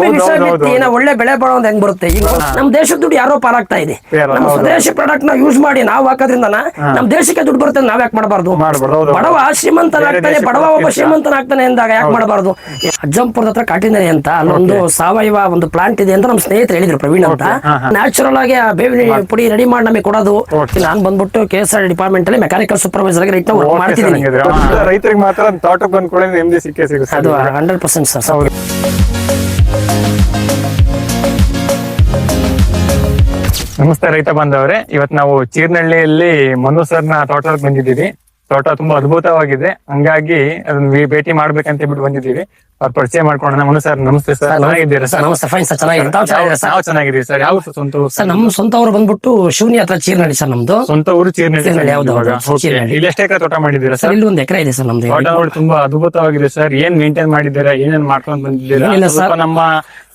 ಭೂಮಿ ವಿಷ ಬಿತ್ತಿ ನಾವು ಒಳ್ಳೆ ಬೆಳೆ ಬಾಳೋದು ಹೆಂಗ್ ಬರುತ್ತೆ? ಈಗ ನಮ್ ದೇಶದ ದುಡ್ಡು ಯಾರೋ ಪಾಲಾಗ್ತಾ ಇದೆ. ನಮ್ಮ ಸ್ವದೇಶಿ ಪ್ರಾಡಕ್ಟ್ ನ ಯೂಸ್ ಮಾಡಿ ನಾವು ಹಾಕೋದ್ರಿಂದ ನಮ್ ದೇಶಕ್ಕೆ ದುಡ್ಡು ಬರುತ್ತೆ, ನಾವ್ ಯಾಕೆ ಮಾಡಬಾರ್ದು? ಬಡವ ಶ್ರೀಮಂತನಾಗ್ತಾನೆ, ಬಡವ ಒಬ್ಬ ಶ್ರೀಮಂತನಾಗ್ತಾನೆ ಅಂದಾಗ ಯಾಕೆ ಮಾಡಬಾರ್ದು? ಅಜ್ಜಂಪುರದ ಹತ್ರ ಕಾಟಿನರಿ ಅಂತ ಅಲ್ಲೊಂದು ಸಾವಯವ ಒಂದು ಪ್ಲಾಂಟ್ ಇದೆ ಅಂತ ನಮ್ ಸ್ನೇಹಿತರು ಹೇಳಿದ್ರು, ಪ್ರವೀಣ್ ಅಂತ. ನ್ಯಾಚುರಲ್ ಆಗಿ ಆ ಬೇವಿನ ಪುಡಿ ರೆಡಿ ಮಾಡಿ ನಮಗೆ ಕೊಡೋದು. ನಾನ್ ಬಂದ್ಬಿಟ್ಟು KSR ಡಿಪಾರ್ಟ್ಮೆಂಟ್ ಅಲ್ಲಿ ಮೆಕ್ಯಾನಿಕಲ್ ಸೂಪರ್ವೈಸರ್ ಆಗಿ ವರ್ಕ್ ಮಾಡ್ತಿದ್ದೀನಿ. ರೈತರಿಗೆ ಮಾತ್ರ ತೋಟಕ್ಕೆ ಬಂದ್ಕೊಳ್ಳಿ ನೆಮ್ಮದಿ ಸಿಕ್ಕೇ ಸಿಗುತ್ತೆ. ಅದು 100% ಸರ್. ನಮಸ್ತೆ ರೈತ ಬಾಂಧವರೇ, ಇವತ್ತು ನಾವು ಚೀರ್ನಹಳ್ಳಿಯಲ್ಲಿ ಮನು ಸರ್ನ ತೋಟಕ್ಕೆ ಬಂದಿದ್ದೀವಿ. ತೋಟ ತುಂಬಾ ಅದ್ಭುತವಾಗಿದೆ, ಹಂಗಾಗಿ ಅದನ್ನ ಭೇಟಿ ಮಾಡ್ಬೇಕಂತ ಹೇಳ್ಬಿಟ್ಟು ಬಂದಿದ್ದೀವಿ. ಅವ್ರ ಪರಿಚಯ ಮಾಡ್ಕೊಂಡ. ಮನು ಸರ್ ನಮಸ್ತೆ ಸರ್, ಚೆನ್ನಾಗಿದ್ದೀರಾ ಸರ್? ನಮಸ್ತೆ, ಫೈನ್ ಸರ್, ಚೆನ್ನಾಗಿದೆ. ನಾವು ಚೆನ್ನಾಗಿದ್ದೀವಿ ಸರ್. ಯಾವ ಸ್ವಂತ ಊರು ಸರ್? ನಮ್ಮ ಸ್ವಂತ ಊರು ಬಂದ್ಬಿಟ್ಟು ಶಿವನಿ ಹತ್ರ ಚೀರ್ನಹಳ್ಳಿ ಸರ್. ನಮ್ದು ಸ್ವಂತ ಊರು ಚೀರ್ನಹಳ್ಳಿ. ಇಲ್ಲಿ ಎಷ್ಟು ಎಕರೆ ತೋಟ ಮಾಡಿದ್ದೀರಾ ಸರ್? ಇಲ್ಲಿ 1 ಎಕರೆ ಇದೆ ಸರ್ ನಮ್ದು. ತೋಟ ನೋಡಿ ತುಂಬಾ ಅದ್ಭುತವಾಗಿದೆ ಸರ್. ಏನ್ ಮೇಂಟೈನ್ ಮಾಡಿದ್ದೀರಾ, ಏನೇನ್ ಮಾಡ್ಕೊಂಡ್ ಬಂದಿದ್ದೀರಾ? ನಮ್ಮ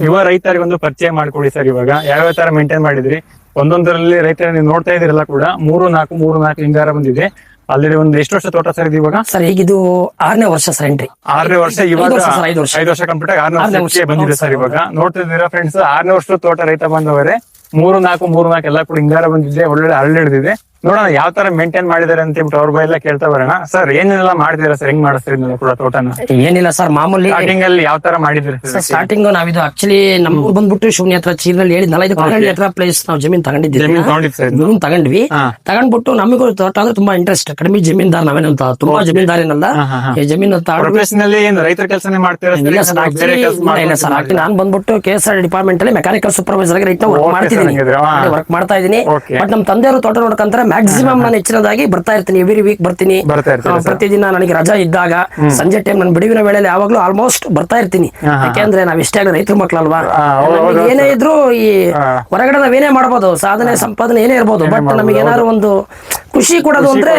ಯುವ ರೈತರಿಗೆ ಒಂದು ಪರಿಚಯ ಮಾಡ್ಕೊಡಿ ಸರ್. ಇವಾಗ ಯಾವ್ಯಾವ ತರ ಮೇಂಟೈನ್ ಮಾಡಿದ್ರಿ? ಒಂದೊಂದರಲ್ಲಿ ರೈತರ ನೀವು ನೋಡ್ತಾ ಇದ್ದೀರಲ್ಲ ಕೂಡ 3-4 ಹಿಂಗಾರ ಬಂದಿದೆ. ಆಲ್ರೆಡಿ ಒಂದು ಎಷ್ಟು ವರ್ಷ ತೋಟ ಸರ್ ಇದು ಇವಾಗ? ಸರ್ ಈಗ ಇದು 6ನೇ ವರ್ಷ ಸರ್. ಎಂಟ್ರಿ 6ನೇ ವರ್ಷ. ಇವಾಗ 5 ವರ್ಷ ಕಂಪ್ಲೀಟ್ ಆಗಿ 6ನೇ ವರ್ಷ ಬಂದಿದೆ ಸರ್. ಇವಾಗ ನೋಡ್ತಾ ಇದ್ದೀರಾ ಫ್ರೆಂಡ್ಸ್, 6ನೇ ವರ್ಷದ ತೋಟ ರೈತ ಬಂದವರೇ. 3-4 ಎಲ್ಲ ಕೂಡ ಹಿಂಗಾರ ಬಂದಿದೆ, ಒಳ್ಳೆ ಹರಳು ಹಿಡಿದಿದೆ. ನೋಡೋಣ ಯಾವ ತರ ಮೇಂಟೈನ್ ಮಾಡಿದಾರೆ ಅಂತ ಹೇಳ್ಬಿಟ್ಟು ಅವ್ರ ಬೈಲ್ಲ ಕೇಳ್ತಾ ಬರೋಣ. ಸರ್ ಏನೆಲ್ಲ ಮಾಡಿದಿರಾ ಸರ್? ಹೆಂಗ್ ಮಾಡಿಸ್ತೀರಿ ಕೂಡ ತೋಟನ? ಏನಿಲ್ಲ ಸರ್, ಮಾಮೂಲಿ ಸ್ಟಾರ್ಟಿಂಗ್ ಅಲ್ಲಿ ಯಾವ ತರ ಮಾಡಿದ್ರಿ? ಸ್ಟಾರ್ಟಿಂಗ್ ನಾವಿದು ಆಕ್ಚುಲಿ ನಮ್ಮ ಊರ್ ಬಂದ್ಬಿಟ್ಟು ಶಿವನಿ ಹತ್ರ ಚೀರ್ನಲ್ಲಿ ಹೇಳಿದ್ನಲ್ಲ, ಇದು ಕಲ್ಲಹಳ್ಳಿ ಹತ್ರ ಪ್ಲೇಸ್ ನಾವು ಜಮೀನ್ ತಗೊಂಡಿದ್ದೀವಿ. ಜಮೀನ್ ತಗೊಂಡ್ವಿ. ತಗೊಂಡ್ಬಿಟ್ಟು ನಮಗೂ ತೋಟ ಅಂದ್ರೆ ತುಂಬಾ ಇಂಟ್ರೆಸ್ಟ್. ಕಡಿಮೆ ಜಮೀನ್ದಾರ್ ನಾವೇನಂತ ತುಂಬಾ ಜಮೀನ್ದಾರೇನಲ್ಲ, ಜಮೀನು ರೈತರ ಕೆಲಸನೇ ಮಾಡ್ತೀರಾ? ಇಲ್ಲ ಸರ್, ನಾನ್ ಬಂದ್ಬಿಟ್ಟು KSR ಡಿಪಾರ್ಟ್ಮೆಂಟ್ ಅಲ್ಲಿ ಮೆಕ್ಯಾನಿಕಲ್ ಸೂಪರ್ವೈಸರ್ ಆಗಿ ವರ್ಕ್ ಮಾಡ್ತಿದ್ದೀನಿ, ವರ್ಕ್ ಮಾಡ್ತಾ ಇದ್ದೀನಿ. ಬಟ್ ನಮ್ ತಂದೆಯವರು ತೋಟ ನೋಡ್ಕಂತಾರೆ. ಮ್ಯಾಕ್ಸಿಮಮ್ ನಾನು ಹೆಚ್ಚಿನದಾಗಿ ಬರ್ತಾ ಇರ್ತೀನಿ, ಎವ್ರಿ ವೀಕ್ ಬರ್ತೀನಿ. ಪ್ರತಿದಿನ ನನಗೆ ರಜಾ ಇದ್ದಾಗ ಸಂಜೆ ಟೈಮ್ ನಾನು ಬಿಡುವಿನ ವೇಳೆಯಲ್ಲಿ ಯಾವಾಗ್ಲೂ ಆಲ್ಮೋಸ್ಟ್ ಬರ್ತಾ ಇರ್ತೀನಿ. ಯಾಕೆಂದ್ರೆ ನಾವ್ ಎಷ್ಟೇ ಆಗಲಿ ರೈತರ ಮಕ್ಳಲ್ವಾ, ಏನೇ ಇದ್ರು ಈ ಹೊರಗಡೆ ನಾವೇನೇ ಮಾಡ್ಬೋದು, ಸಾಧನೆ ಸಂಪಾದನೆ ಏನೇ ಇರ್ಬೋದು, ಬಟ್ ನಮಗೆ ಏನಾದ್ರು ಒಂದು ಖುಷಿ ಕೊಡೋದು ಅಂದ್ರೆ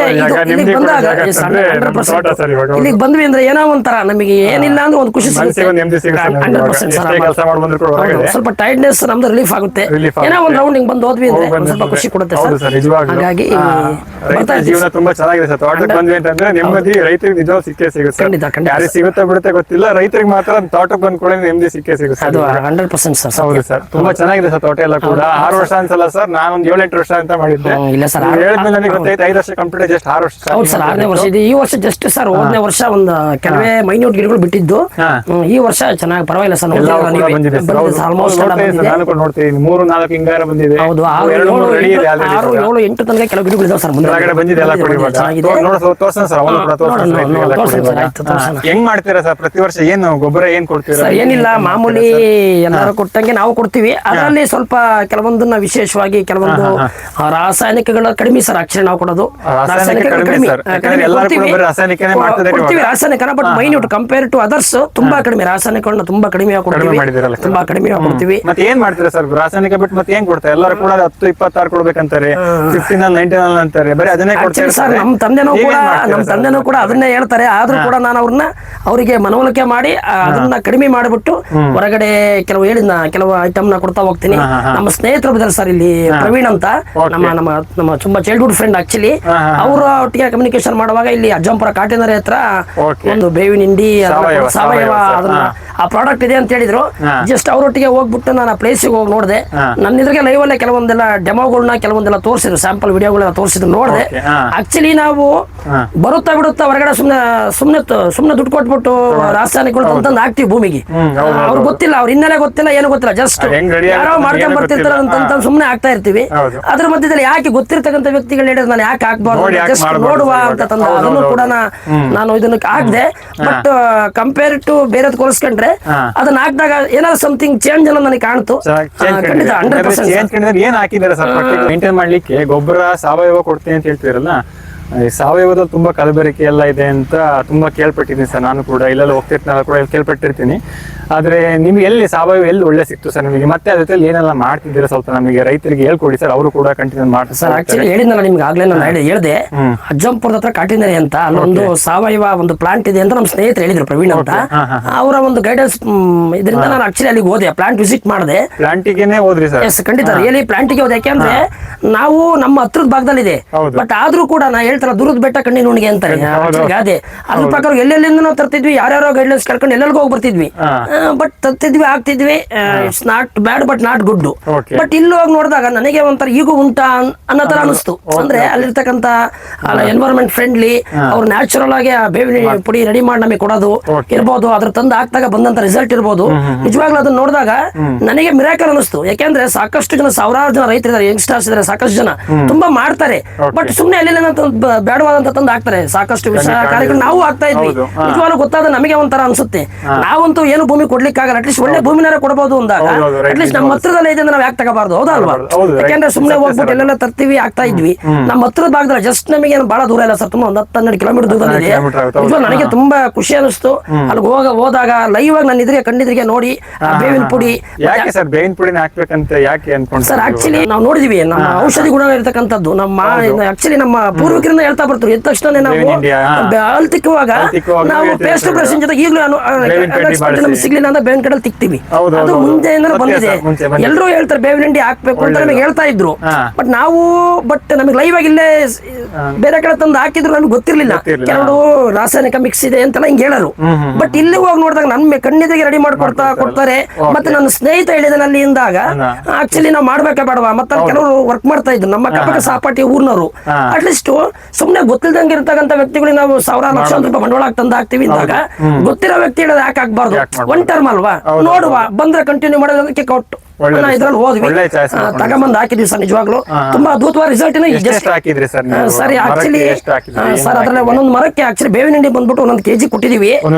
ಇಲ್ಲಿಗೆ ಬಂದಾಗ 100% ಇಲ್ಲಿಗೆ ಬಂದ್ವಿ ಅಂದ್ರೆ ಏನೋ ಒಂಥರ ನಮಗೆ ಏನಿಲ್ಲ ಅಂದ್ರೆ ಒಂದು ಖುಷಿ ಸಿಗುತ್ತೆ. 100% ಸ್ವಲ್ಪ ಟೈರ್ಡ್ನೆಸ್ ನಮ್ದು ರಿಲೀಫ್ ಆಗುತ್ತೆ. ಏನೋ ಒಂದು ರೌಂಡ್ ಹಿಂಗ್ ಬಂದು ಹೋದ್ವಿ ಅಂದ್ರೆ ಸ್ವಲ್ಪ ಖುಷಿ ಕೊಡುತ್ತೆ ಸರ್. ಹಾಗಾಗಿ ಜೀವನ ತುಂಬಾ ಚೆನ್ನಾಗಿದೆ ಸರ್. ತೋಟಕ್ಕೆ ಬಂದ್ವಿ ಅಂತಂದ್ರೆ ನೆಮ್ಮದಿ ರೈತರಿಗೆ ನಿಜವಾಗ್ ಸಿಕ್ಕೇ ಸಿಗುತ್ತೆ. ಯಾರಿಗೆ ಸಿಗುತ್ತೆ ಬಿಡುತ್ತೆ ಗೊತ್ತಿಲ್ಲ, ರೈತರಿಗೆ ಮಾತ್ರ ತೋಟಕ್ಕೆ ಬಂದ್ಕೊಳ್ಳಿ ನೆಮ್ಮದಿ ಸಿಕ್ಕೇ ಸಿಗುತ್ತೆ. ಅದು 100% ಸರ್. ಹೌದು ಸರ್, ತುಂಬಾ ಚೆನ್ನಾಗಿದೆ ಸರ್ ತೋಟ ಎಲ್ಲ ಕೂಡ. 6 ವರ್ಷ ಅನ್ಸಲ್ಲ ಸರ್, ನಾನೊಂದು 7-8 ವರ್ಷ ಅಂತ ಮಾಡಿದ್ದೆ. ಇಲ್ಲ ಸರ್, ಹೇಳಿದ್ಮೇಲೆ ನನಗೆ ಗೊತ್ತಾಯ್ತು 5 ವರ್ಷ ಕಂಪ್ಲೀಟ್, ಜಸ್ಟ್ 6 ವರ್ಷ. ಹೌದು ಸರ್, 6ನೇ ವರ್ಷ ಇದೆ ಈ ವರ್ಷ. ಜಸ್ಟ್ ಸರ್ 5ನೇ ವರ್ಷ ಒಂದು ಕೆಲವೇ ಮೈನ್ಯೂಟ್ ಗಿಡಗಳು ಬಿಟ್ಟಿದ್ದು. ಈ ವರ್ಷ ಚೆನ್ನಾಗಿ ಪರವಾಗಿಲ್ಲ ಸರ್. ನೋಡ್ತೀನಿ 3-4 ಹಿಂಗಾರ ಬಂದಿದೆ. ಹೌದು, 6-7-8 ತನಕ ಕೆಲವು ಗಿಡಗಳು ಇದಾವೆ ಸರ್. ಮುಂದೆ ಬಂದಿದೆ ಎಲ್ಲ ಕೂಡ. ಹೆಂಗ್ ಮಾಡ್ತೀರಾ ಸರ್ ಪ್ರತಿ ವರ್ಷ? ಏನು ಗೊಬ್ಬರ ಏನ್ ಕೊಡ್ತೀರಾ? ಏನಿಲ್ಲ, ಮಾಮೂಲಿ ಎಲ್ಲರೂ ಕೊಟ್ಟಂಗೆ ನಾವು ಕೊಡ್ತೀವಿ. ಅದರಲ್ಲಿ ಸ್ವಲ್ಪ ಕೆಲವೊಂದನ್ನ ವಿಶೇಷವಾಗಿ ಕೆಲವೊಂದು ರಾಸಾಯನಿಕಗಳ ಕಡಿಮೆ ಸರ್. ಆಕ್ಚುಲಿ ನಾವು ಕೊಡೋದು ರಾಸಾಯನಿಕನ but minute compare to others ತುಂಬಾ ಕಡಿಮೆ. ರಾಸಾಯನಿಕಗಳನ್ನ ತುಂಬಾ ಕಡಿಮೆ ಕೊಡ್ತೀವಿ, ತುಂಬಾ ಕಡಿಮೆ ಕೊಡ್ತೀವಿ. ಮತ್ತೆ ಏನ್ ಮಾಡ್ತೀರಾ ಸರ್ ರಾಸಾಯನಿಕ ಬಿಟ್ಟು? ಮತ್ತೆ ಏನ್ ಕೊಡ್ತಾರೆ? ಎಲ್ಲರೂ ಕೂಡ 10-26 ಕೊಡ್ಬೇಕಂತಾರೆ, 15-19 ಅಂತಾರೆ, ಬರೀ ಅದನ್ನೇ ಕೊಡ್ತಾರೆ ಸರ್. ನಮ್ಮ ತಂದೆನೂ ಕೂಡ ಅದನ್ನೇ ಹೇಳ್ತಾರೆ. ಆದ್ರೂ ಕೂಡ ನಾನು ಅವರಿಗೆ ಮನವೊಲಿಕೆ ಮಾಡಿ ಅದನ್ನ ಕಡಿಮೆ ಮಾಡಿಬಿಟ್ಟು ಹೊರಗಡೆ ಕೆಲವು ಐಟಮ್ ನ ಕೊಡ್ತಾ ಹೋಗ್ತೀನಿ. ನಮ್ಮ ಸ್ನೇಹಿತರು ಇದ್ದಾರೆ ಸರ್ ಇಲ್ಲಿ, ಪ್ರವೀಣ್ ಅಂತ, ನಮ್ಮ ತುಂಬಾ ಚೈಲ್ಡ್ಹುಡ್ ಫ್ರೆಂಡ್. ಆಕ್ಚುಲಿ ಅವರ ಒಟ್ಟಿಗೆ ಕಮ್ಯುನಿಕೇಶನ್ ಮಾಡುವಾಗ ಇಲ್ಲಿ ಅಜ್ಜಂಪುರ ಕಾಟಿನರಿ ಹತ್ರ ಒಂದು ಬೇವಿನ ಹಿಂಡಿ ಸಾವಯವ ಅದನ್ನ ಆ ಪ್ರಾಡಕ್ಟ್ ಇದೆ ಅಂತ ಹೇಳಿದ್ರು. ಜಸ್ಟ್ ಅವರೊಟ್ಟಿಗೆ ಹೋಗ್ಬಿಟ್ಟು ನಾನು ಆ ಪ್ಲೇಸಿಗೆ ಹೋಗಿ ನೋಡಿದೆ. ನನ್ನ ಇದ್ರಿಗೆ ಲೈವ್ ಅಲ್ಲೇ ಕೆಲವೊಂದೆಲ್ಲ ಡೆಮೋಗಳನ್ನ ಕೆಲವೊಂದೆಲ್ಲ ತೋರಿಸಿದ್ರು, ಸ್ಯಾಂಪಲ್ ವಿಡಿಯೋಗಳೆಲ್ಲ ತೋರಿಸಿದ್ರು, ನೋಡಿದೆ. ಆಕ್ಚುಲಿ ನಾವು ಬರುತ್ತಾ ಬಿಡುತ್ತಾ ಹೊರಗಡೆ ಸುಮ್ನೆ ದುಡ್ಡು ಕೊಟ್ಬಿಟ್ಟು ರಾಸಾಯನಿಕಗಳು ತಂದು ಹಾಕ್ತಿವಿ ಭೂಮಿಗೆ. ಅವ್ರಿಗೆ ಗೊತ್ತಿಲ್ಲ, ಅವ್ರ ಹಿನ್ನೆಲೆ ಗೊತ್ತಿಲ್ಲ, ಏನು ಗೊತ್ತಿಲ್ಲ, ಜಸ್ಟ್ ಯಾರೋ ಮಾಡ್ಕೊಂಡ್ ಬರ್ತಿರ್ತಾರ ಅಂತ ಸುಮ್ನೆ ಆಗ್ತಾ ಇರ್ತೀವಿ. ಅದ್ರ ಮಧ್ಯದಲ್ಲಿ ಯಾಕೆ ಗೊತ್ತಿರ್ತಕ್ಕಂಥ ವ್ಯಕ್ತಿಗಳು ಹೇಳಿದ್ರೆ ನಾನು ಯಾಕೆ ಹಾಕ್ಬಾರ್ದು, ಜಸ್ಟ್ ನೋಡುವ ಅಂತ ತಂದ ಅದನ್ನು ಕೂಡ ನಾನು ಇದನ್ನ ಹಾಕ್ದೆ. ಬಟ್ ಕಂಪೇರ್ ಟು ಬೇರೆ ಹೋಲಿಸ್ಕೊಂಡ್ರೆ ಅದನ್ನ ಹಾಕಿದಾಗ ಏನಾದ್ರು ಸಮಥಿಂಗ್ ಚೇಂಜ್ ಅನ್ನೋ ನನಗೆ ಕಾಣ್ತು. ಖಂಡಿತ 100% ಏನ್ ಹಾಕಿದಾರೆ ಸರ್ ಮೇಂಟೈನ್ ಮಾಡ್ಲಿಕ್ಕೆ? ಗೊಬ್ಬರ ಸಾವಯವ ಕೊಡ್ತೀನಿ ಅಂತ ಹೇಳ್ತಿರಲ್ಲ, ಸಾವಯವದಲ್ಲಿ ತುಂಬಾ ಕಲಬೆರಕೆ ಎಲ್ಲ ಇದೆ ಅಂತ ತುಂಬಾ ಕೇಳ್ಪಟ್ಟಿದ್ದೀನಿ ಸರ್. ನಾನು ಕೂಡ ಇಲ್ಲೆಲ್ಲ ಹೋಗ್ತಿರ್ತೀನಿ ಕೂಡ ಕೇಳ್ಪಟ್ಟಿರ್ತೀನಿ. ಆದ್ರೆ ನಿಮ್ಗೆ ಎಲ್ಲಿ ಸಾವಯವ ಎಲ್ಲಿ ಒಳ್ಳೆ ಸಿಕ್ತು ಸರ್ ನಿಮಗೆ? ಮತ್ತೆ ಅದ್ರ ಜೊತೆ ಏನೆಲ್ಲ ಮಾಡ್ತಿದ್ದೀರಾ ಸ್ವಲ್ಪ ನಮಗೆ ರೈತರಿಗೆ ಹೇಳ್ಕೊಡಿ ಸರ್, ಅವರು ಕೂಡ ಕಂಟಿನ್ಯೂ ಮಾಡ್ತಾರೆ ಸರ್. ಆಕ್ಚುಲಿ ಹೇಳಿದ್ನಲ್ಲ ನಿಮ್ಗೆ ಆಗ್ಲೇ, ನಾನು ಹೇಳಿದೆ ಅಜ್ಜಂಪುರದ ಹತ್ರ ಕಾಟಿನರಿ ಅಂತ ಅಲ್ಲೊಂದು ಸಾವಯವ ಒಂದು ಪ್ಲಾಂಟ್ ಇದೆ ಅಂತ ನಮ್ಮ ಸ್ನೇಹಿತರು ಹೇಳಿದ್ರು, ಪ್ರವೀಣ್ ಅಂತ. ಅವರ ಒಂದು ಗೈಡೆನ್ಸ್ ಇದರಿಂದ ನಾನು ಆಕ್ಚುಲಿ ಅಲ್ಲಿಗೆ ಹೋದೆ, ಪ್ಲಾಂಟ್ ವಿಸಿಟ್ ಮಾಡಿದೆ. ಪ್ಲಾಂಟಿಗೆ ಹೋದ್ರಿ ಸರ್? ಎಸ್, ಖಂಡಿತ ರಿಯಲಿ ಪ್ಲಾಂಟಿಗೆ ಹೋದೆ. ಯಾಕೆಂದ್ರೆ ನಾವು ನಮ್ಮ ಹತ್ರದ ಭಾಗದಲ್ಲಿದೆ, ಬಟ್ ಆದ್ರೂ ಕೂಡ ನಾ ಹೇಳ್ತಾರ ದೂರದ ಬೆಟ್ಟ ಕಣ್ಣಿನ ನುಣಿಗೆ ಅಂತಾರೆ ಗಾದೆ. ಅದ್ರ ಪ್ರಕಾರ ಎಲ್ಲೆಲ್ಲಿಂದ ನಾವು ತರ್ತಿದ್ವಿ, ಯಾರ್ಯಾರೋ ಗೈಡ್ಲೈನ್ಸ್ ಕರ್ಕೊಂಡು ಎಲ್ಲೆಲ್ಗೂ ಹೋಗಿ ಬರ್ತಿದ್ವಿ. ಬಟ್ ತರ್ತಿದ್ವಿ ಆಗ್ತಿದ್ವಿ, it's not bad but not good. But ಇಲ್ಲಿ ಹೋಗಿ ನೋಡಿದಾಗ ನನಗೆ ಒಂಥರ ಈಗೂ ಉಂಟಾ ಅನ್ನೋ ತರ ಅನಿಸ್ತು. ಅಂದ್ರೆ ಅಲ್ಲಿರ್ತಕ್ಕಂಥ ಎನ್ವೈರನ್ಮೆಂಟ್ ಫ್ರೆಂಡ್ಲಿ, ಅವ್ರು ನ್ಯಾಚುರಲ್ ಆಗಿ ಆ ಬೇವಿನ ಪುಡಿ ರೆಡಿ ಮಾಡಿ ನಮಗೆ ಕೊಡೋದು ಇರ್ಬೋದು, ಅದ್ರ ತಂದು ಹಾಕ್ದಾಗ ಬಂದಂತ ರಿಸಲ್ಟ್ ಇರ್ಬೋದು. ನಿಜವಾಗ್ಲೂ ಅದನ್ನ ನೋಡಿದಾಗ ನನಗೆ ಮಿರಾಕಲ್ ಅನಿಸ್ತು. ಯಾಕೆಂದ್ರೆ ಸಾಕಷ್ಟು ಜನ, ಸಾವಿರಾರು ಜನ ರೈತರಿದ್ದಾರೆ, ಯಂಗ್ಸ್ಟರ್ಸ್ ಇದ್ದಾರೆ, ಸಾಕಷ್ಟು ಜನ ತುಂಬಾ ಮಾಡ್ತಾರೆ. ಬಟ್ ಸುಮ್ನೆ ಅಲ್ಲಿ ಬೇಡವಾದಂತ ತಂದು ಹಾಕ್ತಾರೆ. ಸಾಕಷ್ಟು ವಿಷಯಕಾರಿಗಳು ನಾವು ಆಗ್ತಾ ಇದ್ವಿ. ನಿಜವಾಗ್ಲೂ ಗೊತ್ತಾದ ನಮಗೆ ಒಂಥರ ಅನ್ಸುತ್ತೆ, ನಾವಂತೂ ಏನು ಭೂಮಿ ಕೊಡ್ಲಿಕ್ಕಾಗಲ್ಲ, ಅಟ್ಲೀಸ್ಟ್ ಒಳ್ಳೆ ಭೂಮಿನಾರ ಕೊಡಬಹುದು ಅಂದಾಗ ಅಟ್ಲೀಸ್ಟ್ ನಮ್ಮ ಹತ್ರದಲ್ಲೇ ಇದೆ ನಾವು ಯಾಕೆ ತಗೋಬಾರ್ದು? ಹೌದಲ್ವಾ? ಯಾಕೆಂದ್ರೆ ಸುಮ್ನೆ ಹೋಗ್ಬಿಟ್ಟು ಎಲ್ಲೆಲ್ಲ ತರ್ತೀವಿ ಆಗ್ತಾ ಇದ್ವಿ. ನಮ್ಮ ಹತ್ರದ ಭಾಗದಲ್ಲಿ ಜಸ್ಟ್ ನಮಗೆ ಏನು ಬಹಳ ದೂರ ಇಲ್ಲ ಸರ್, ತುಂಬಾ 10-12 ಕಿಲೋಮೀಟರ್ ದೂರದಲ್ಲಿದೆ. ನಿಜವಾಗ್ಲೂ ನನಗೆ ತುಂಬಾ ಖುಷಿ ಅನಿಸ್ತು ಅಲ್ಲಿ ಹೋದಾಗ ಲೈವ್ ಆಗಿ ನನ್ನ ಇದ್ರಿಗೆ ಕಣ್ಣಿದ್ರಿಗೆ ನೋಡಿ ಆ ಬೇವಿನ ಪುಡಿ. ಯಾಕೆ ಸರ್ ಬೇವಿನ ಪುಡಿನ ಹಾಕ್ಬೇಕಂತ ಯಾಕೆ ಅನ್ಕೊಂಡು ಸರ್? ಆಕ್ಚುಲಿ ನಾವು ನೋಡಿದೀವಿ ನಮ್ಮ ಔಷಧಿ ಗುಣ ಇರತಕ್ಕಂಥದ್ದು. ನಮ್ಮ ಆಕ್ಚುಲಿ ನಮ್ಮ ಪೂರ್ವಿಕರಿಂದ ಹೇಳ್ತಾ ಬರ್ತಾರೆ, ಎದ್ದ ತಕ್ಷಣ ನಾವು ಅಲ್ಲಿ ತಿಕ್ಕುವಾಗ ನಾವು ಪೇಸ್ಟ್ ಬ್ರಷ್ ಜೊತೆ ಈಗಲೂ ನಮ್ಗೆ ಸಿಗ್ಲಿಲ್ಲ ಅಂತ ಬೇವಿನ ಕಡೆ ತಿಕ್ತೀವಿ. ಅದು ಮುಂಚೆಯಿಂದ ಬಂದಿದೆ. ಎಲ್ಲರೂ ಹೇಳ್ತಾರೆ ಬೇವಿನ ಹಿಂಡಿ ಹಾಕ್ಬೇಕು ಅಂತ ನಮಗೆ ಹೇಳ್ತಾ ಇದ್ರು. ಬಟ್ ನಮಗೆ ಲೈವ್ ಆಗಿ ಇಲ್ಲೇ ಬೇರೆ ಕಡೆ ತಂದು ಹಾಕಿದ್ರು ನಮ್ಗೆ ಗೊತ್ತಿರ್ಲಿಲ್ಲ. ಕೆಲವರು ರಾಸಾಯನಿಕ ಮಿಕ್ಸ್ ಇದೆ ಅಂತೆಲ್ಲ ಹಿಂಗೆ ಹೇಳರು. ಬಟ್ ಇಲ್ಲಿ ಹೋಗಿ ನೋಡಿದಾಗ ನಮ್ಮ ಕಣ್ಣಿಗೆ ರೆಡಿ ಕೊಡ್ತಾರೆ. ಮತ್ತೆ ನನ್ನ ಸ್ನೇಹಿತ ಹೇಳಿದ ಅಲ್ಲಿ ಇಂದಾಗ ಆಕ್ಚುಲಿ ನಾವು ಮಾಡ್ಬೇಕಾ ಬೇಡವಾ? ಮತ್ತೆ ಕೆಲವರು ವರ್ಕ್ ಮಾಡ್ತಾ ಇದ್ರು ನಮ್ಮ ಅಕ್ಕಪಕ್ಕ ಸಹಪಾಠಿ ಊರ್ನವರು. ಅಟ್ಲೀಸ್ಟ್ ಸುಮ್ನೆ ಗೊತ್ತಿಲ್ದಂಗೆ ಇರ್ತಕ್ಕಂಥ ವ್ಯಕ್ತಿಗಳಿಗೆ ನಾವು ಸಾವಿರಾರು ಲಕ್ಷಾಂತರ ರೂಪಾಯಿ ಬಂಡವಾಳ ತಂದು ಹಾಕ್ತಿವಿ ಅಂದಾಗ ಗೊತ್ತಿರೋ ವ್ಯಕ್ತಿ ಹೇಳೋದು ಯಾಕೆ ಆಗ್ಬಾರ್ದು? ಒನ್ ಟರ್ಮ್ ಅಲ್ವಾ, ನೋಡುವ ಬಂದ್ರೆ ಕಂಟಿನ್ಯೂ ಮಾಡೋದಕ್ಕೆ ಕೊಟ್ಟು ಇದ್ರಲ್ಲಿ ಹೋದ್ವಿ, ತಗೊಂಬಂದ್ ಹಾಕಿದ್ವಿ ಸರ್. ನಿಜವಾಗ್ಲು ತುಂಬಾ ಅದ್ಭುತವಾದ ರಿಸಲ್ಟ್. ಸರ್ ಆಕ್ಚುಲಿ ಸರ್ ಅದ್ರಲ್ಲಿ ಒಂದೊಂದು ಮರಕ್ಕೆ ಆಕ್ಚುಲಿ ಬೇವಿನ ಹಿಂಡಿ ಬಂದ್ಬಿಟ್ಟು 1 kg ಕೊಟ್ಟಿದೀವಿ.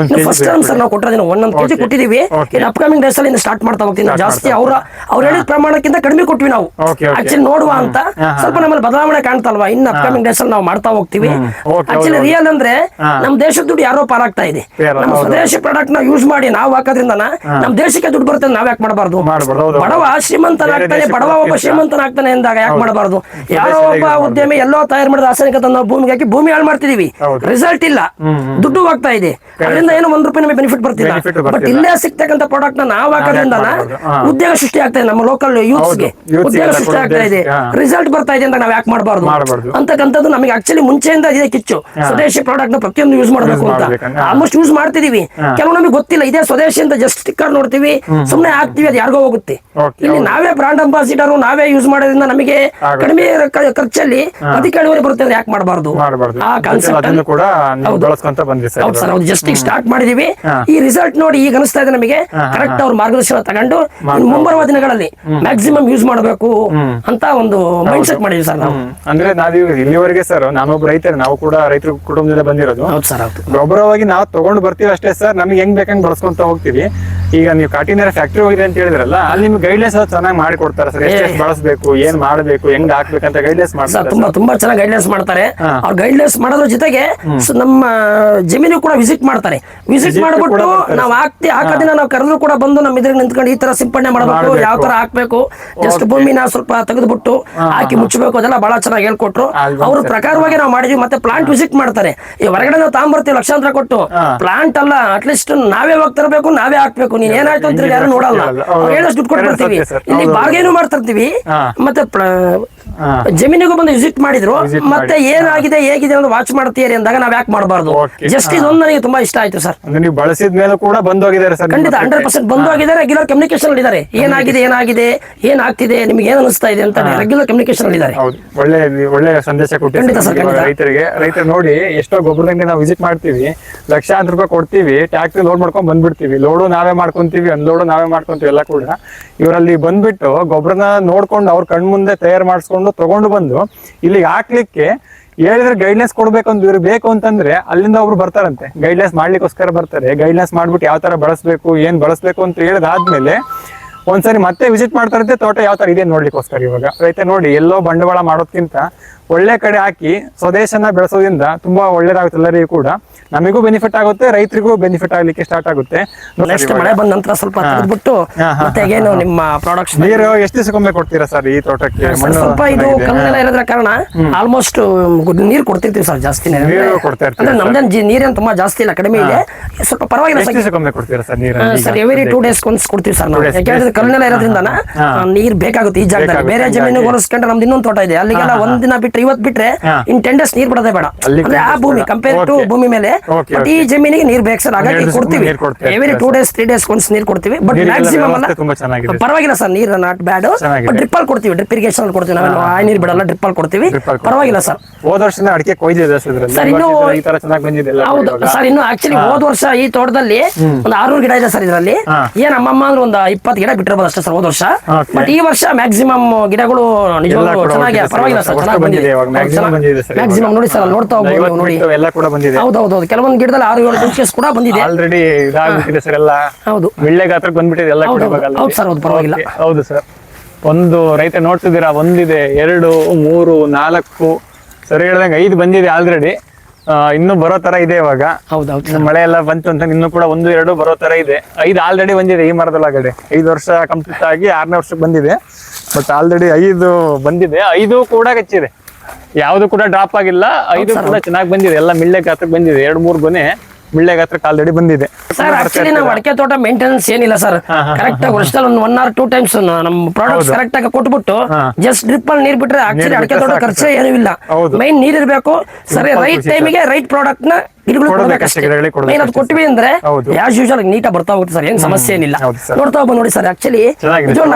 ಫಸ್ಟ್ ಟೈಮ್ ಸರ್ ನಾವು ಕೊಟ್ಟಿದ್ದೀವಿ 1 kg ಕೊಟ್ಟಿದೀವಿ. ಇನ್ನು ಅಪ್ಕಮಿಂಗ್ ಡೇಸ್ ಅಲ್ಲಿ ಸ್ಟಾರ್ಟ್ ಮಾಡ್ತಾ ಹೋಗ್ತೀನಿ. ಜಾಸ್ತಿ ಅವ್ರು ಹೇಳಿದ ಪ್ರಮಾಣಕ್ಕಿಂತ ಕಡಿಮೆ ಕೊಟ್ವಿ ನಾವು. ಆಕ್ಚುಲಿ ನೋಡುವ ಅಂತ ಸ್ವಲ್ಪ ನಮ್ಮಲ್ಲಿ ಬದಲಾವಣೆ ಕಾಣ್ತಲ್ವಾ, ಇನ್ನು ಅಪ್ಕಮಿಂಗ್ ಡೇಸ್ ಅಲ್ಲಿ ನಾವು ಮಾಡ್ತಾ ಹೋಗ್ತೀವಿ. ಆಕ್ಚುಲಿ ರಿಯಲ್ ಅಂದ್ರೆ ನಮ್ ದೇಶದ ದುಡ್ಡು ಯಾರೋ ಪಾಲಾಗ್ತಾ ಇದೆ. ನಮ್ಮ ಸ್ವದೇಶಿ ಪ್ರಾಡಕ್ಟ್ ನ ಯೂಸ್ ಮಾಡಿ ನಾವು ಹಾಕೋದ್ರಿಂದ ನಮ್ ದೇಶಕ್ಕೆ ದುಡ್ಡು ಬರುತ್ತೆ. ನಾವ್ ಯಾಕೆ ಮಾಡಬಾರ್ದು? ಬಡವ ಶ್ರೀಮಂತನಾಗ್ತಾನೆ, ಬಡವ ಒಬ್ಬ ಶ್ರೀಮಂತನಾಗ್ತಾನೆ ಅಂದಾಗ ಯಾಕೆ ಮಾಡಬಾರ್ದು? ಯಾರೋ ಒಬ್ಬ ಉದ್ಯಮಿ ಎಲ್ಲೋ ತಯಾರು ಮಾಡಿದ ರಾಸಾಯನಿಕ ತಂದು ಭೂಮಿಗೆ ಹಾಕಿ ಭೂಮಿ ಹಾಳು ಮಾಡ್ತಿದೀವಿ, ರಿಸಲ್ಟ್ ಇಲ್ಲ, ದುಡ್ಡು ಹೋಗ್ತಾ ಇದೆ, ಅದರಿಂದ ಏನು 1 ರೂಪಾಯಿ ನಮಗೆ ಬೆನಿಫಿಟ್ ಬರ್ತಿಲ್ಲ. ಬಟ್ ಇಲ್ಲೇ ಸಿಗ್ತಕ್ಕಂಥ ಪ್ರಾಡಕ್ಟ್ ನ ನಾವು ಹಾಕೋದ್ರಿಂದ ಉದ್ಯೋಗ ಸೃಷ್ಟಿ ಆಗ್ತಾ ಇದೆ, ನಮ್ಮ ಲೋಕಲ್ ಯೂತ್ಸ್ಗೆ ಉದ್ಯೋಗ ಸೃಷ್ಟಿ ಆಗ್ತಾ ಇದೆ, ರಿಸಲ್ಟ್ ಬರ್ತಾ ಇದೆ ಅಂತ ನಾವ್ ಯಾಕೆ ಮಾಡಬಾರ್ದು ಅಂತಕ್ಕಂಥದ್ದು ನಮಗೆ ಆಕ್ಚುಲಿ ಮುಂಚೆಯಿಂದ ಇದೆ ಕಿಚ್ಚು. ಸ್ವದೇಶಿ ಪ್ರಾಡಕ್ಟ್ ನ ಪ್ರತಿಯೊಂದು ಯೂಸ್ ಮಾಡಬೇಕು ಅಂತ ಆಲ್ಮೋಸ್ಟ್ ಯೂಸ್ ಮಾಡ್ತಿದೀವಿ. ಕೆಲವು ನಮಗೆ ಗೊತ್ತಿಲ್ಲ ಇದೇ ಸ್ವದೇಶಿ ಅಂತ, ಜಸ್ಟ್ ಸ್ಟಿಕ್ಕರ್ ನೋಡ್ತೀವಿ, ಸುಮ್ಮನೆ ಹಾಕ್ತಿವಿ, ಅದು ಯಾರಿಗೋ ಹೋಗುತ್ತೆ. ಇಲ್ಲಿ ನಾವೇ ಬ್ರಾಂಡ್ ಅಂಬಾಸಿಡರ್, ನಾವೇ ಯೂಸ್ ಮಾಡೋದ್ರಿಂದ ನಮಗೆ ಕಡಿಮೆ ಖರ್ಚಲ್ಲಿ ಅಧಿಕ ಇಳುವರಿ ಬರುತ್ತೆ. ಯಾಕೆ ಮಾಡಬಾರ್ದು? ಆ ಕಾನ್ಸೆಪ್ಟ್ ಸರ್ ಜಸ್ಟ್ ಸ್ಟಾರ್ಟ್ ಮಾಡಿದೀವಿ. ಈ ರಿಸಲ್ಟ್ ನೋಡಿ ಈಗ ಅನಿಸ್ತಾ ಇದೆ ನಮಗೆ ಕರೆಕ್ಟ್ ಅವ್ರ ಮಾರ್ಗದರ್ಶನ ತಗೊಂಡು ಮುಂಬರುವ ದಿನಗಳಲ್ಲಿ ಮ್ಯಾಕ್ಸಿಮಮ್ ಯೂಸ್ ಮಾಡಬೇಕು ಅಂತ ಒಂದು ಮೈಂಡ್ ಸೆಟ್ ಮಾಡಿದ್ವಿ ಸರ್ ನಾವು. ಅಂದ್ರೆ ನಾವು ಇಲ್ಲಿವರೆಗೆ ಸರ್, ನಾನೊಬ್ಬ ರೈತರ, ನಾವು ಕೂಡ ರೈತರ ಕುಟುಂಬದಿಂದ ಬಂದಿರೋದು. ಗೊಬ್ಬರವಾಗಿ ನಾವು ತಗೊಂಡು ಬರ್ತೀವಿ ಅಷ್ಟೇ ಸರ್, ನಮ್ಗೆ ಹೆಂಗ್ ಬೇಕಂಗ್ ಬಳಸ್ಕೊಂತ ಹೋಗ್ತೀವಿ. ಈಗ ನೀವು ಕಾಟಿನೇರ ಫ್ಯಾಕ್ಟ್ರಿ ಹೋಗಿದೆ ಅಂತ ಹೇಳಿದ್ರಲ್ಲ, ಅಲ್ಲಿ ನಿಮ್ಗೆ ಗೈಡ್ಲೈನ್ಸ್ ಚೆನ್ನಾಗಿ ಮಾಡಿ ಕೊಡ್ತಾರೆ ಸರ್. ಎಷ್ಟು ಬಳಸಬೇಕು, ಏನ್ ಮಾಡಬೇಕು, ಹೆಂಗ್ ಹಾಕ್ಬೇಕಂತ ಗೈಡ್ಲೈನ್ಸ್ ಮಾಡ್ತಾರೆ. ತುಂಬಾ ಚೆನ್ನಾಗಿ ಗೈಡ್ಲೈನ್ಸ್ ಮಾಡ್ತಾರೆ. ಅವ್ರು ಗೈಡ್ಲೈನ್ಸ್ ಮಾಡೋದ್ರ ಜೊತೆಗೆ ನಮ್ಮ ಜಮೀನು ಕೂಡ ವಿಸಿಟ್ ಮಾಡ್ತಾರೆ. ವಿಸಿಟ್ ಮಾಡ್ಬಿಟ್ಟು ನಾವು ಹಾಕೋದಿನ ನಾವು ಕರೆದ್ರು ಕೂಡ ಬಂದು ನಮ್ಮ ಇದ್ರಿಗೆ ನಿಂತ್ಕೊಂಡು ಈ ತರ ಸಿಂಪಡಣೆ ಮಾಡಬೇಕು, ಯಾವ ತರ ಹಾಕ್ಬೇಕು, ಜಸ್ಟ್ ಭೂಮಿನ ಸ್ವಲ್ಪ ತೆಗೆದ್ಬಿಟ್ಟು ಹಾಕಿ ಮುಚ್ಚಬೇಕು, ಅದೆಲ್ಲ ಬಹಳ ಚೆನ್ನಾಗಿ ಹೇಳ್ಕೊಟ್ರು. ಅವ್ರ ಪ್ರಕಾರವಾಗಿ ನಾವು ಮಾಡಿದ್ವಿ. ಮತ್ತೆ ಪ್ಲಾಂಟ್ ವಿಸಿಟ್ ಮಾಡ್ತಾರೆ. ಈ ಹೊರಗಡೆ ನಾವು ತಗೊಂಡ್ಬರ್ತೀವಿ ಲಕ್ಷಾಂತರ ಕೊಟ್ಟು, ಪ್ಲಾಂಟ್ ಅಲ್ಲ ಅಟ್ಲೀಸ್ಟ್ ನಾವೇ ಹೋಗಿ ತರಬೇಕು, ನಾವೇ ಹಾಕ್ಬೇಕು. ನೀನ್ ಏನಾಯ್ತು ಅಂತ ಯಾರು ನೋಡಲ್ಲ, ಹೇಳಷ್ಟು ದುಡ್ಡು ಕೊಟ್ಟು ಬರ್ತೀವಿ. ಇಲ್ಲಿ ಬಾರ್ಗೇನು ಮಾಡ್ತಿರ್ತೀವಿ. ಮತ್ತೆ ಜಮೀನಿಗೂ ಬಂದು ವಿಸಿಟ್ ಮಾಡಿದ್ರು. ಮತ್ತೆ ಏನಾಗಿದೆ ಹೇಗಿದೆ ಅಂತ ವಾಚ್ ಮಾಡ್ತೀರಿ ಅಂದಾಗ ನಾವ್ ಯಾಕೆ ಮಾಡಬಾರ್ದು? ಜಸ್ಟ್ ಇದೊಂದು ನನಗೆ ತುಂಬಾ ಇಷ್ಟ ಆಯ್ತು ಸರ್. ನೀವು ಬಳಸಿದ ಮೇಲೆ ಕೂಡ ಬಂದೋಗಿದ್ದಾರೆ ಸರ್? ಖಂಡಿತ 100% ಬಂದೋಗಿದ್ದಾರೆ. ರೆಗ್ಯುಲರ್ ಕಮ್ಯುನಿಕೇಶನ್ ಇದ್ದಾರೆ. ಏನಾಗಿದೆ, ಏನ್ ಆಗ್ತಿದೆ, ನಿಮ್ಗೆ ಏನ್ ಅನಿಸ್ತಾ ಇದೆ ಅಂತ ರೆಗ್ಯುಲರ್ ಕಮ್ಯುನಿಕೇಶನ್ ಇದ್ದಾರೆ. ಒಳ್ಳೆ ಸಂದೇಶ ಕೊಟ್ಟಿದ್ದಾರೆ ರೈತರಿಗೆ. ರೈತರು ನೋಡಿ, ಎಷ್ಟೋ ಗೊಬ್ಬರದಂಗೆ ನಾವು ವಿಸಿಟ್ ಮಾಡ್ತೀವಿ, ಲಕ್ಷಾಂತರ ರೂಪಾಯಿ ಕೊಡ್ತೀವಿ, ಟ್ಯಾಕ್ಟ್ರಿ ಲೋಡ್ ಮಾಡ್ಕೊಂಡ್ ಬಂದ್ಬಿಡ್ತೀವಿ, ಲೋಡು ನಾವೇ ಮಾಡ್ಕೊಂತೀವಿ, ಅನ್ಲೋಡು ನಾವೇ ಮಾಡ್ಕೊಂತೀವಿ ಎಲ್ಲ ಕೂಡ. ಇವರಲ್ಲಿ ಬಂದ್ಬಿಟ್ಟು ಗೊಬ್ಬರನ ನೋಡ್ಕೊಂಡು ಅವ್ರ ಕಣ್ ಮುಂದೆ ತಯಾರು ಮಾಡಿಸ್ಕೊಂಡು ತಗೊಂಡು ಬಂದು ಇಲ್ಲಿಗೆ ಹಾಕ್ಲಿಕ್ಕೆ ಹೇಳಿದ್ರೆ ಗೈಡ್ಲೈನ್ಸ್ ಕೊಡ್ಬೇಕು ಅಂತ ಇವ್ರು ಬೇಕು ಅಂತಂದ್ರೆ ಅಲ್ಲಿಂದ ಒಬ್ರು ಬರ್ತಾರಂತೆ, ಗೈಡ್ಲೈನ್ಸ್ ಮಾಡ್ಲಿಕ್ಕೋಸ್ಕರ ಬರ್ತಾರೆ. ಗೈಡ್ಲೈನ್ಸ್ ಮಾಡ್ಬಿಟ್ಟು ಯಾವ ತರ ಬಳಸ್ಬೇಕು, ಏನ್ ಬಳಸ್ಬೇಕು ಅಂತ ಹೇಳಿದಾದ್ಮೇಲೆ ಒಂದ್ಸರಿ ಮತ್ತೆ ವಿಸಿಟ್ ಮಾಡ್ತಾರಂತೆ, ತೋಟ ಯಾವ ತರ ಇದೆ ನೋಡ್ಲಿಕ್ಕೋಸ್ಕರ. ಇವಾಗ ರೈತ ನೋಡಿ, ಎಲ್ಲೋ ಬಂಡವಾಳ ಮಾಡೋದ್ಕಿಂತ ಒಳ್ಳೆ ಕಡೆ ಹಾಕಿ ಸ್ವದೇಶನ ಬೆಳೆಸೋದ್ರಿಂದ ತುಂಬಾ ಒಳ್ಳೇದಾಗುತ್ತೆ ಎಲ್ಲರಿಗೂ ಕೂಡ. ನಮಗೂ ಬೆನಿಫಿಟ್ ಆಗುತ್ತೆ, ರೈತರಿಗೂ ಬೆನಿಫಿಟ್ ಆಗ್ಲಿಕ್ಕೆ ಸ್ಟಾರ್ಟ್ ಆಗುತ್ತೆ. ನೆಕ್ಸ್ಟ್ ಮಳೆ ಬಂದ ನಂತರ ಸ್ವಲ್ಪ ತೆಗೆದ್ಬಿಟ್ಟು ಮತ್ತೆ ಏನು ನಿಮ್ಮ ಪ್ರಾಡಕ್ಟ್ಸ್ ನೀರು ಎಷ್ಟು ದಿವಸಕ್ಕೊಮ್ಮೆ ಕೊಡ್ತೀರಾ ಸರ್ ಈ ತೋಟಕ್ಕೆ? ಸ್ವಲ್ಪ ಇದು ಕಲ್ಲೆಲ್ಲ ಇರೋದ್ರ ಕಾರಣ ಆಲ್ಮೋಸ್ಟ್ ನೀರು ಕೊಡ್ತಿರ್ತೀವಿ ಸರ್. ಜಾಸ್ತಿ ಅಂದ್ರೆ ನಮ್ದೇನ್ ನೀರೇನು ತುಂಬಾ ಜಾಸ್ತಿ ಇಲ್ಲ, ಕಡಿಮೆ ಇದೆ, ಸ್ವಲ್ಪ ಪರವಾಗಿಲ್ಲ. ಎಷ್ಟು ದಿವಸಕ್ಕೊಮ್ಮೆ ಕೊಡ್ತೀರಾ ಸರ್ ನೀರು? ಸರ್ ಎವ್ರಿ 2 days ಕೊಡ್ತೀವಿ ಸರ್ ನಾವು. ಯಾಕಂದ್ರೆ ಯಾಕಂದ್ರೆ ಕಲ್ಲನೆಲ್ಲ ಇರೋದ್ರಿಂದ ನೀರ್ ಬೇಕಾಗುತ್ತೆ ಈ ಜಾಗದಲ್ಲಿ. ಬೇರೆ ಜಮೀನಿಗೆ ಹೋಲಿಸ್ಕೊಂಡ್ರೆ ನಮ್ದು ಇನ್ನೊಂದು ತೋಟ ಇದೆ, ಅಲ್ಲಿಗೆಲ್ಲ ಒಂದಿನ ಬಿಟ್ರೆ ಇವತ್ತು ಬಿಟ್ರೆ ಇನ್ 10 days ನೀರ್ ಬಿಡೋದೇ ಬೇಡ. ಅಂದ್ರೆ ಆ ಭೂಮಿ ಕಂಪೇರ್ ಟು ಭೂಮಿ ಮೇಲೆ. ಬಟ್ ಈ ಜಮೀನಿಗೆ ನೀರ್ ಬೇಕು ಸರ್, ಹಾಗಾಗಿ ಕೊಡ್ತೀವಿ ಎವ್ರಿ 2 days 3 days once ನೀರ್ ಕೊಡ್ತೀವಿ. ಬಟ್ ಮ್ಯಾಕ್ಸಿಮಮ್ ಅಲ್ಲ, ಪರವಾಗಿಲ್ಲ ಸರ್, ನೀರ್ ನಾಟ್ ಬ್ಯಾಡ್. ಬಟ್ ಡ್ರಿಪ್ ಅಲ್ಲಿ ಕೊಡ್ತೀವಿ, ಡ್ರಿಪ್ ಇರಿಗೇಷನ್ ಅಲ್ಲಿ ಕೊಡ್ತೀವಿ. ನಾವೇನು ಆ ನೀರ್ ಬಿಡಲ್ಲ, ಡ್ರಿಪ್ ಅಲ್ಲಿ ಕೊಡ್ತೀವಿ, ಪರವಾಗಿಲ್ಲ ಸರ್. ಹೋದ ವರ್ಷ ಅಡಿಕೆ ಕೊಯ್ದಿದೆ ಸರ್, ಇನ್ನು ಈ ತರ ಚೆನ್ನಾಗಿ ಬಂದಿದೆ. ಹೌದು ಸರ್, ಇನ್ನು ಆಕ್ಚುಲಿ ಹೋದ ವರ್ಷ ಈ ತೋಟದಲ್ಲಿ ಒಂದು 600 ಗಿಡ ಇದೆ ಸರ್. ಇದರಲ್ಲಿ ಏನ್ ಅಮ್ಮಮ್ಮ ಅಂದ್ರೆ ಒಂದು 20 ಗಿಡ ಬಿಟ್ಟಿರ್ಬೋದು ಅಷ್ಟೇ ಸರ್ ಹೋದ ವರ್ಷ. ಬಟ್ ಈ ವರ್ಷ ಮ್ಯಾಕ್ಸಿಮಮ್ ಗಿಡಗಳು ನಿಜವಾಗ್ಲೂ ಚೆನ್ನಾಗಿ ಪರವಾಗಿಲ್ಲ ಸರ್, ಚೆನ್ನಾಗಿ ಬಂದಿದೆ. ಮ್ಯಾಕ್ಸಿಮಮ್ ನೋಡಿ ಸರ್, ನೋಡ್ತಾ ಹೋಗ್ಬೋದು ನೋಡಿ. ಹೌದೌದು, ಕೆಲವೊಂದು ಗಿಡದಲ್ಲಿ 6-7 ಇಂಚಸ್ ಕೂಡ ಬಂದಿದೆ ಆಲ್ರೆಡಿ. ಸರ್ ಎಲ್ಲ ಹೌದು, ಒಳ್ಳೆ ಗಾತ್ರಕ್ಕೆ ಬಂದ್ಬಿಟ್ಟಿದೆ ಎಲ್ಲ. ಹೌದು ಸರ್, ಹೌದು, ಪರವಾಗಿಲ್ಲ. ಹೌದು ಸರ್, ಒಂದು ರೈತ ನೋಡ್ತಿದ್ದೀರಾ, 1 ಇದೆ, 2, 3, 4 ಸರಿ ಹೇಳ್ದಂಗೆ 5 ಬಂದಿದೆ ಆಲ್ರೆಡಿ. ಇನ್ನು ಬರೋ ತರ ಇದೆ ಇವಾಗ. ಹೌದೌದು, ಮಳೆ ಎಲ್ಲ ಬಂತು ಅಂತ ಇನ್ನು ಕೂಡ 1, 2 ಬರೋ ತರ ಇದೆ. 5 ಆಲ್ರೆಡಿ ಬಂದಿದೆ ಈ ಮರದೊಳಗಡೆ. 5 ವರ್ಷ ಕಂಪ್ಲೀಟ್ ಆಗಿ 6ನೇ ವರ್ಷಕ್ಕೆ ಬಂದಿದೆ. ಬಟ್ ಆಲ್ರೆಡಿ 5 ಬಂದಿದೆ. 5 ಕೂಡ ಕಚ್ಚಿದೆ, ಯಾವ್ದು ಕೂಡ ಡ್ರಾಪ್ ಆಗಿಲ್ಲ. 5 ಕೂಡ ಚೆನ್ನಾಗಿ ಬಂದಿದೆ, ಎಲ್ಲ ಮಿಳ್ಳೆ ಗಾತ್ರಕ್ಕೆ ಬಂದಿದೆ. 2-3 ಗೊನೆ ಮಿಳ್ಳೆ ಗಾತ್ರಕ್ಕೆ ಆಲ್ರೆಡಿ ಬಂದಿದೆ ಸರ್. ಆಕ್ಚುಲಿ ನಾವು ಅಡಿಕೆ ತೋಟ ಮೇಂಟೆನೆನ್ಸ್ ಏನಿಲ್ಲ ಸರ್, ಕರೆಕ್ಟ್ ಆಗಿ ವರ್ಷದಲ್ಲಿ 1 or 2 times ನಮ್ಮ ಪ್ರಾಡಕ್ಟ್ಸ್ ಕರೆಕ್ಟ್ ಆಗಿ ಕೊಟ್ಬಿಟ್ಟು ಜಸ್ಟ್ ಡ್ರಿಪ್ ಅಲ್ಲಿ ನೀರ್ ಬಿಟ್ರೆ ಆಕ್ಚುಲಿ ಅಡಿಕೆ ತೋಟ ಖರ್ಚೇ ಏನೂ ಇಲ್ಲ. ಮೈನ್ ನೀರ್ ಇರಬೇಕು ಸರಿ, ರೈಟ್ ಟೈಮಿಗೆ ರೈಟ್ ಪ್ರಾಡಕ್ಟ್ ನ ಮೇನ್ ಅದು ಕೊಟ್ವಿ ಅಂದ್ರೆ ಆಸ್ ಯೂಶುವಲ್ ನೀಟಾಗಿ ಬರ್ತಾ ಹೋಗುತ್ತೆ ಸರ್, ಏನ್ ಸಮಸ್ಯೆ ಏನಿಲ್ಲ. ನೋಡ್ತಾ ಹೋಗ್ಬೋದು ನೋಡಿ ಸರ್. ಆಕ್ಚುಲಿ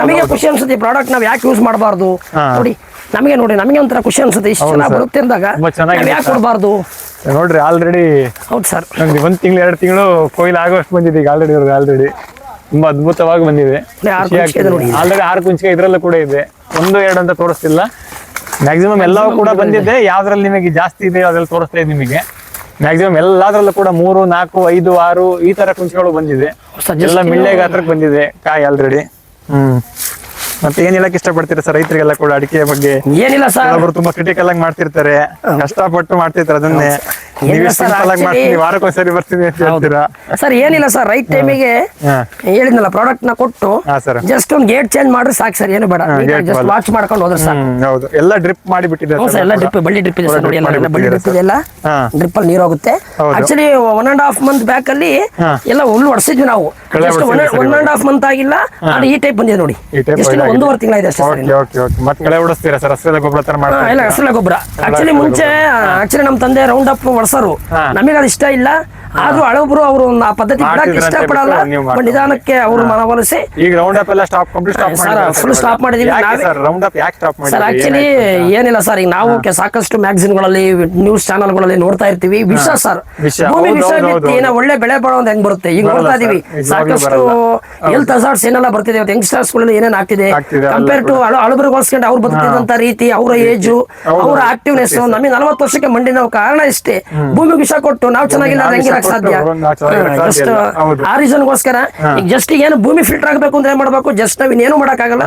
ನಮಗೆ ಖುಷಿ ಅನ್ಸುತ್ತೆ, ಪ್ರಾಡಕ್ಟ್ ನಾವ್ ಯಾಕೆ ಯೂಸ್ ಮಾಡಬಾರ್ದು ನೋಡಿ. ನಮಗೆ ಒಂಥರ ಖುಷಿ ಅನ್ಸುತ್ತೆ, ಇಷ್ಟು ಚೆನ್ನಾಗಿ ಬರುತ್ತೆ ಅಂದಾಗ ಯಾಕೆ ಕೊಡಬಾರ್ದು ನೋಡ್ರಿ. ಆಲ್ರೆಡಿ ಹೌದು ಸರ್, 1 ತಿಂಗಳು 2 ತಿಂಗಳು ಕೊಯ್ಲು ಆಗೋಷ್ಟು ಬಂದಿದೆ ಈಗ ಆಲ್ರೆಡಿ. ತುಂಬಾ ಅದ್ಭುತವಾಗಿ ಬಂದಿದೆ. ಆಲ್ರೆಡಿ 6 ಕುಂಚಿಕೆ ಇದ್ರಲ್ಲೂ ಕೂಡ ಇದೆ, 1, 2 ಅಂತ ತೋರಿಸ್ತಿಲ್ಲ. ಮ್ಯಾಕ್ಸಿಮಮ್ ಎಲ್ಲವೂ ಕೂಡ ಬಂದಿದೆ. ಯಾವ್ದ್ರಲ್ಲಿ ನಿಮಗೆ ಜಾಸ್ತಿ ಇದೆ ಅದ್ರಲ್ಲಿ ತೋರಿಸ್ತಾ ಇದೆ ನಿಮಗೆ. ಮ್ಯಾಕ್ಸಿಮಮ್ ಎಲ್ಲಾದ್ರಲ್ಲೂ ಕೂಡ 3, 4, 5, 6 ಈ ತರ ಕುಂಚಿಗಳು ಬಂದಿದೆ. ಎಲ್ಲ ಮಿಳ್ಳೆ ಗಾತ್ರಕ್ಕೆ ಬಂದಿದೆ ಕಾಯಿ ಆಲ್ರೆಡಿ. ಮತ್ತೆ ಏನ್ ಹೇಳಕ್ ಇಷ್ಟಪಡ್ತೀರಾ ಸರ್ ರೈತರಿಗೆಲ್ಲ ಕೂಡ ಅಡಿಕೆ ಬಗ್ಗೆ? ಏನಿಲ್ಲ ಸರ್, ಅವರು ತುಂಬಾ ಕ್ರಿಟಿಕಲ್ ಆಗಿ ಮಾಡ್ತಿರ್ತಾರೆ, ಕಷ್ಟಪಟ್ಟು ಮಾಡ್ತಿರ್ತಾರೆ. ಅದನ್ನೇ ವಾರಕ್ಕೊಂದ್ಸರಿ ಬರ್ತೀನಿ ಅಂತ ಹೇಳ್ತೀರಾ ಸರ್? ಏನಿಲ್ಲ ಸರ್, ರೈಟ್ ಟೈಮಿಗೆ ಹೇಳಿದ್ನಲ್ಲ ಪ್ರಾಡಕ್ಟ್ ನ ಕೊಟ್ಟು ಜಸ್ಟ್ ಒಂದು ಗೇಟ್ ಚೇಂಜ್ ಮಾಡ್ರೆ ಸಾಕು ಸರ್, ಏನು ಬೇಡ. ಜಸ್ಟ್ ವಾಚ್ ಮಾಡ್ಕೊಂಡು ಹೋದ್ರೆ ಸಾಕು. ಹೌದು, ಎಲ್ಲ ಡ್ರಿಪ್ ಮಾಡಿ ಬಿಟ್ಟಿದೆ ಎಲ್ಲ ಡ್ರಿಪ್, ಬಳ್ಳಿ ಡ್ರಿಪ್ ಇದೆ ಸರ್ ನೋಡಿ. ಎಲ್ಲ ಬಳ್ಳಿ ಡ್ರಿಪ್ ಇದೆ, ಎಲ್ಲ ಡ್ರಿಪ್ ಅಲ್ಲಿ ನೀರು ಹೋಗುತ್ತೆ. ಆಕ್ಚುಲಿ 1.5 month ಬ್ಯಾಕ್ ಅಲ್ಲಿ ಎಲ್ಲ ಹುಲ್ಲು ಹೊಡ್ಸಿದ್ವಿ ನಾವು. 1.5 month ಆಗಿಲ್ಲ, ಅದು ಈ ಟೈಪ್ ಬಂದಿದೆ ನೋಡಿ. ಎಷ್ಟು 1.5 ತಿಂಗಳಾಗಿದೆ ಅಷ್ಟೇ ಸರ್. ಮತ್ತೆ ಕಳೆ ಹೊಡಿಸ್ತೀರಾ ಸರ್? ಹಸಿರೆಲೆ ಗೊಬ್ಬರ ತರ ಮಾಡ್ತೀರಾ? ಇಲ್ಲ, ಹಸಿರೆಲೆ ಗೊಬ್ಬರ. ಆಕ್ಚುಲಿ ಮುಂಚೆ ನಮ್ಮ ತಂದೆ ರೌಂಡ್ ಅಪ್ ಹೊಡ್ಸರು, ನಮಗೆ ಅದು ಇಷ್ಟ ಇಲ್ಲ. ಆದ್ರೂ ಹಳಬ್ರು ಅವರು ಆ ಪದ್ಧತಿ ಬಿಡಕ್ಕೆ ಇಷ್ಟಪಡಲ್ಲ. ನಿಧಾನಕ್ಕೆ ಅವರು ಮನವೊಲಿಸಿ ಈಗ ರೌಂಡ್ ಅಪ್ ಎಲ್ಲ ಫುಲ್ ಸ್ಟಾಪ್ ಮಾಡಿದೀವಿ ಸರ್. ಆಕ್ಚುಲಿ ಏನಿಲ್ಲ ಸರ್, ಈಗ ನಾವು ಸಾಕಷ್ಟು ಮ್ಯಾಗಝಿನ್ಗಳಲ್ಲಿ ನ್ಯೂಸ್ ಚಾನಲ್ಗಳಲ್ಲಿ ನೋಡ್ತಾ ಇರ್ತೀವಿ. ವಿಷ ಸರ್, ಭೂಮಿ ವಿಷ ಬಿತ್ತಿ ಒಳ್ಳೆ ಬೆಳೆ ಬರೋದು ಹೆಂಗ್ ಬರುತ್ತೆ ಈಗ ನೋಡ್ತಾ ಇದೀವಿ. ಸಾಕಷ್ಟು ಹೆಲ್ತ್ ಹಜಾರ್ಡ್ಸ್ ಏನೆಲ್ಲ ಬರ್ತಿದೆ ಯಂಗ್ಸ್ಟರ್ಸ್ ಗಳಲ್ಲಿ ಏನೇನ್ ಆಗ್ತಿದೆ ಕಂಪೇರ್ ಟು ಹಳಬರಿಗೆ ಹೋಲಿಸ್ಕೊಂಡು ಅವ್ರು ಬದುಕಿದಂತ ರೀತಿ, ಅವರ ಏಜು, ಅವರ ಆಕ್ಟಿವ್ನೆಸ್. ನಮಗೆ 40 ವರ್ಷಕ್ಕೆ ಮಂಡಿ ನಾವು ಕಾರಣ ಇಷ್ಟೇ, ಭೂಮಿ ವಿಷ ಕೊಟ್ಟು ನಾವು ಚೆನ್ನಾಗಿಲ್ಲ ಹೆಂಗಿರಕ್ ಸಾಧ್ಯ? ಜಸ್ಟ್ ಆ ರೀಸನ್ಗೋಸ್ಕರ ಈಗ ಜಸ್ಟ್ ಏನು ಭೂಮಿ ಫಿಲ್ಟರ್ ಆಗಬೇಕು ಅಂದ್ರೆ ಏನ್ ಮಾಡ್ಬೇಕು? ಜಸ್ಟ್ ನಾವ್ ಇನ್ನೇನು ಮಾಡಕ್ಕಾಗಲ್ಲ.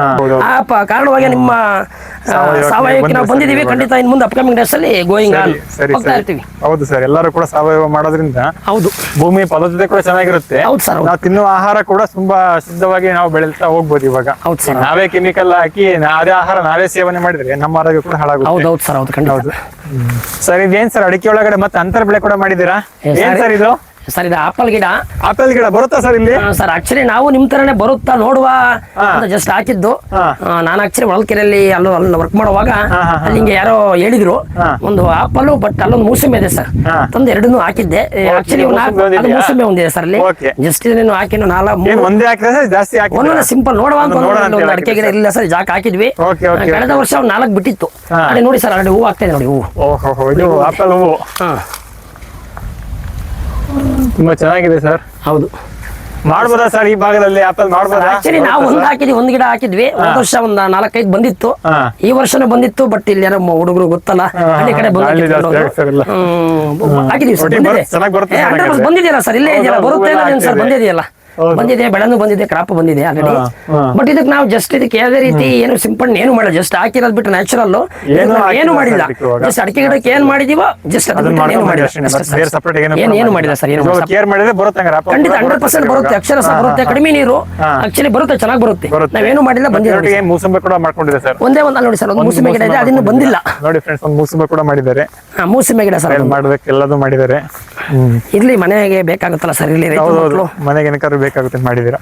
ಆ ಕಾರಣವಾಗಿ ನಿಮ್ಮ ಸಾವಯವಕ್ಕೆ ನಾವು ಬಂದಿದೀವಿ. ಖಂಡಿತ ಇನ್ ಮುಂದೆ ಅಪ್ಕಮಿಂಗ್ ಡೇಸ್ ಅಲ್ಲಿ ಗೋಯಿಂಗ್ ಆನ್ ಹೋಗ್ತಾ ಇರ್ತೀವಿ. ಹೌದು ಸರ್, ಎಲ್ಲರೂ ಕೂಡ ಸಾವಯವ ಮಾಡೋದ್ರಿಂದ ಹೌದು ಭೂಮಿ ಫಲವತ್ತತೆ ಕೂಡ ಚೆನ್ನಾಗಿರುತ್ತೆ. ಹೌದು ಸರ್, ನಾವು ತಿನ್ನುವ ಆಹಾರ ಕೂಡ ತುಂಬಾ ಶುದ್ಧವಾಗಿ ನಾವು ಬೆಳೆಸ್ತಾ ಹೋಗ್ಬೋದು. ಇವಾಗ ನಾವೇ ಕೆಮಿಕಲ್ ಹಾಕಿ ಅದೇ ಆಹಾರ ನಾವೇ ಸೇವನೆ ಮಾಡಿದ್ರೆ ನಮ್ಮ ಆರೋಗ್ಯ ಕೂಡ ಹಾಳಾಗುತ್ತೆ. ಹೌದು ಸರ್, ಹೌದು ಖಂಡಿತ. ಸರ್ ಇದೇನ್ ಸರ್ ಅಡಿಕೆ ಒಳಗಡೆ ಮತ್ತೆ ಅಂತರ ಬೆಳೆ ಕೂಡ ಮಾಡಿದೀರಾ? ಏನ್ ಸರ್ ಇದು? ಸರ್ ಇದು ಆಪಲ್ ಗಿಡ. ಆಪಲ್ ಗಿಡ ಬರುತ್ತಾ ಸರ್ ಇಲ್ಲಿ? ಸರ್ ಆಕ್ಚುಲಿ ನಾವು ನಿಮ್ ತರನೇ ಬರುತ್ತಾ ನೋಡುವ ಅಂತ ಜಸ್ಟ್ ಹಾಕಿದ್ದು. ನಾನು ಆಕ್ಚುಲಿ ಹೊಳಲ್ಕೆರೆಯಲ್ಲಿ ಅಲ್ಲಿ ವರ್ಕ್ ಮಾಡುವಾಗ ಅಲ್ಲಿ ಹಿಂಗೆ ಯಾರೋ ಹೇಳಿದ್ರು ಒಂದು ಆಪಲ್, ಬಟ್ ಅಲ್ಲೊಂದು ಮೂಸಂಬಿ ಇದೆ ಸರ್, ತಂದು 2 ಹಾಕಿದ್ದೆ. ಆಕ್ಚುಲಿ ಮೂಸಂಬಿ ಒಂದಿದೆ ಸರ್ ಅಲ್ಲಿ. ಜಸ್ಟ್ ಇದನ್ನು ಹಾಕಿ ಒಂದೊಂದು ಸಿಂಪಲ್ ನೋಡುವ ಅಂತ ಒಂದು ಅಡಿಕೆ ಗಿಡ ಇಲ್ಲ ಸರ್, ಜಾಕ್ ಹಾಕಿದ್ವಿ. ಕಳೆದ ವರ್ಷ 4 ಬಿಟ್ಟಿತ್ತು. ಅಲ್ಲಿ ನೋಡಿ ಸರ್, ಅಲ್ಲಿ ಹೂವು ಆಗ್ತಾ ಇದೆ ನೋಡಿ. ಹೂವು ಆಪಲ್ ಹೂವು ತುಂಬಾ ಚೆನ್ನಾಗಿದೆ ಸರ್. ಹೌದು, ಮಾಡ್ಬೋದಾ ಸರ್ ಈ ಭಾಗದಲ್ಲಿ ಆಪಲ್ ಮಾಡ್ಬೋದಾ? ಆಕ್ಚುಲಿ ನಾವು ಒಂದು ಗಿಡ ಹಾಕಿದ್ವಿ. ಹೋದ ವರ್ಷ 4-5 ಬಂದಿತ್ತು, ಈ ವರ್ಷನೂ ಬಂದಿತ್ತು. ಬಟ್ ಇಲ್ಲಿ ಯಾರೋ ಹುಡುಗರು ಗೊತ್ತಲ್ಲ, ಹಳ್ಳಿ ಕಡೆ ಹಾಕಿದ್ವಿ ಸರ್. ಬಂದಿದೆಯಲ್ಲ ಸರ್, ಇಲ್ಲೇ ಇದೆಯಲ್ಲ, ಬರುತ್ತೆ ಸರ್, ಬಂದಿದೆ, ಬೆಳೆನೂ ಬಂದಿದೆ, ಕ್ರಾಪ್ ಬಂದಿದೆ ಆಲ್ರೆಡಿ. ಬಟ್ ಇದಕ್ಕೆ ನಾವು ಜಸ್ಟ್ ಇದಕ್ಕೆ ಯಾವುದೇ ರೀತಿ ಏನು ಸಿಂಪಡಣೆ ಏನು ಮಾಡಿಲ್ಲ, ಜಸ್ಟ್ ಹಾಕಿರೋದು ಬಿಟ್ಟು ನ್ಯಾಚುರಲ್ ಏನು ಮಾಡಿಲ್ಲ. ಜಸ್ಟ್ ಅಡಿಕೆ ಗಿಡಕ್ಕೆ ಏನ್ ಮಾಡಿದೀವೋ ಜಸ್ಟ್ ಏನು ಮಾಡಿಲ್ಲ ಸರ್. ಖಂಡಿತ 100% ಬರುತ್ತೆ, ಅಕ್ಷರಶಃ ಬರುತ್ತೆ. ಕಡಿಮೆ ನೀರು ಆಕ್ಚುಲಿ ಬರುತ್ತೆ, ಚೆನ್ನಾಗಿ ಬರುತ್ತೆ. ನಾವೇನು ಮಾಡಿಲ್ಲ, ಬಂದಿದೆ. ಮೂಸಂಬಿ ಕೂಡ ಮಾಡ್ಕೊಂಡಿದೆ ಸರ್. ಒಂದೇ ಒಂದು ನೋಡಿ ಸರ್, ಒಂದು ಮೂಸಂಬಿ ಗಿಡ ಇದೆ, ಅದನ್ನು ಬಂದಿಲ್ಲ ನೋಡಿ ಫ್ರೆಂಡ್ಸ್. ಒಂದು ಮೂಸಂಬಿ ಕೂಡ ಮಾಡಿದ್ದಾರೆ. ಮೂಸಂಬಿ ಗಿಡ ಸರ್ ಮಾಡೋದಕ್ಕೆ ಎಲ್ಲದೂ ಮಾಡಿದ್ದಾರೆ. ಇರ್ಲಿ, ಮನೆಗೆ ಬೇಕಾಗುತ್ತಲ್ಲ ಸರ್, ಇಲ್ಲಿ ಮನೆಗೆ ಏನಕ್ಕಾದ್ರೂ ಬೇಕಾಗುತ್ತೆ ಮಾಡಿದ್ದೀರಾ.